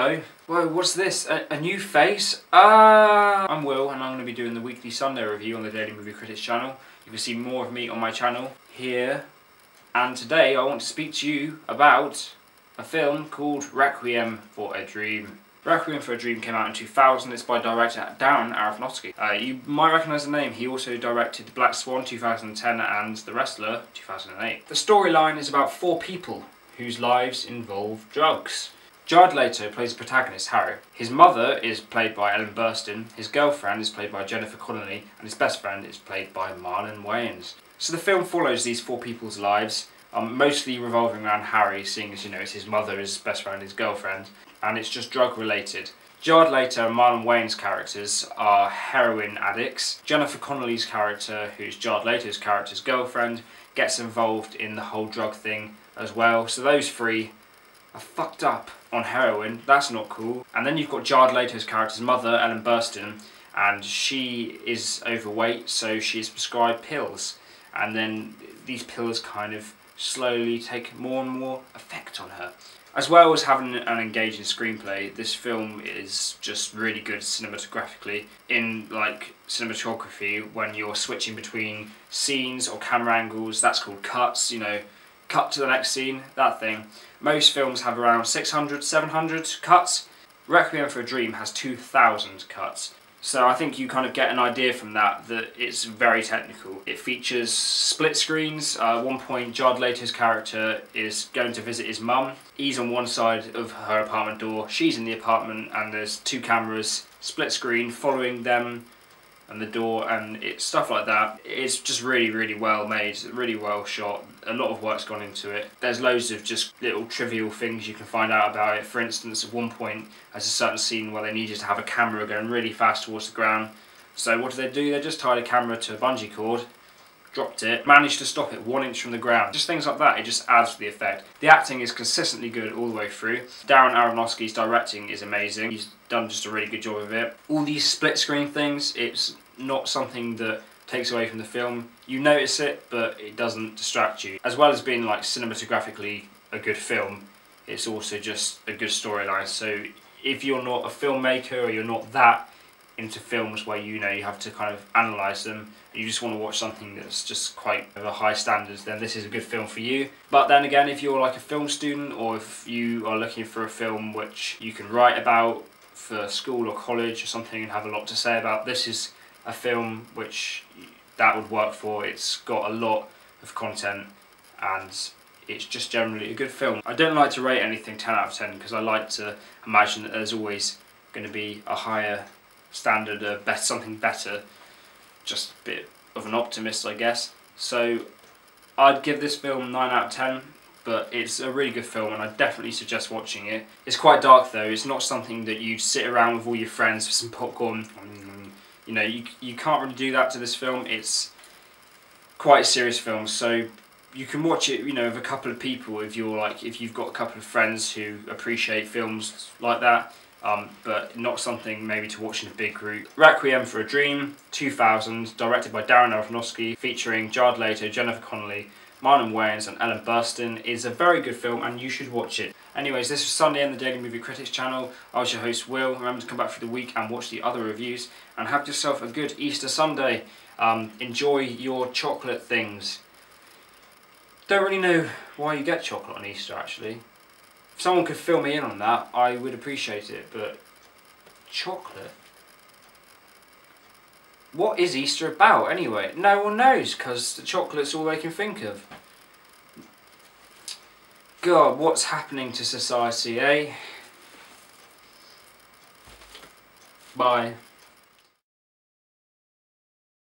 hello. Whoa, what's this? A new face? I'm Will, and I'm going to be doing the weekly Sunday review on the Daily Movie Critics channel. You can see more of me on my channel here. And today I want to speak to you about a film called Requiem for a Dream. Requiem for a Dream came out in 2000. It's by director Darren Aronofsky. You might recognise the name. He also directed Black Swan 2010 and The Wrestler 2008. The storyline is about four people whose lives involve drugs. Jared Leto plays the protagonist, Harry. His mother is played by Ellen Burstyn, his girlfriend is played by Jennifer Connelly, and his best friend is played by Marlon Wayans. So the film follows these four people's lives, mostly revolving around Harry, seeing as, it's his mother, his best friend, his girlfriend, and it's just drug related. Jared Leto and Marlon Wayans' characters are heroin addicts. Jennifer Connelly's character, who's Jared Leto's character's girlfriend, gets involved in the whole drug thing as well. So those three are fucked up on heroin. That's not cool. And then you've got Jared Leto's character's mother, Ellen Burstyn, and she is overweight, so she's prescribed pills. And then these pills kind of slowly take more and more effect on her. As well as having an engaging screenplay, this film is just really good cinematographically. In like cinematography, when you're switching between scenes or camera angles, that's called cuts, cut to the next scene, that thing. Most films have around 600, 700 cuts. Requiem for a Dream has 2,000 cuts. So I think you kind of get an idea from that it's very technical. It features split screens. At one point, Jared Leto's character is going to visit his mum. He's on one side of her apartment door, she's in the apartment, and there's two cameras, split screen, following them and the door, and it's stuff like that. It's just really, really well made, really well shot. A lot of work's gone into it. There's loads of just little trivial things you can find out about it. For instance, at one point, there's a certain scene where they needed to have a camera going really fast towards the ground. So what do? They just tied a camera to a bungee cord, dropped it, managed to stop it 1 inch from the ground. Just things like that, it just adds to the effect. The acting is consistently good all the way through. Darren Aronofsky's directing is amazing. He's done just a really good job of it. All these split screen things, it's not something that takes away from the film. You notice it, but it doesn't distract you. As well as being like cinematographically a good film, it's also just a good storyline. So if you're not a filmmaker or you're not that into films where you have to kind of analyse them, and you just want to watch something that's just quite of a high standard, then this is a good film for you. But then again, if you're like a film student, or if you are looking for a film which you can write about for school or college or something and have a lot to say about, this is a film which that would work for. It's got a lot of content and it's just generally a good film. I don't like to rate anything 10 out of 10 because I like to imagine that there's always going to be a higher standard, something better. Just a bit of an optimist, I guess. So I'd give this film 9 out of 10, but it's a really good film and I definitely suggest watching it. It's quite dark though. It's not something that you'd sit around with all your friends with some popcorn. You can't really do that to this film. It's quite a serious film, so you can watch it, with a couple of people if you've got a couple of friends who appreciate films like that, but not something maybe to watch in a big group. Requiem for a Dream, 2000, directed by Darren Aronofsky, featuring Jared Leto, Jennifer Connelly, Marlon Wayans and Ellen Burstyn, is a very good film and you should watch it. Anyways, this was Sunday on the Daily Movie Critics channel. I was your host Will. Remember to come back for the week and watch the other reviews and have yourself a good Easter Sunday. Enjoy your chocolate things. Don't really know why you get chocolate on Easter actually. If someone could fill me in on that, I would appreciate it, but chocolate? What is Easter about anyway? No one knows because the chocolate's all they can think of. God, what's happening to society, eh? Bye.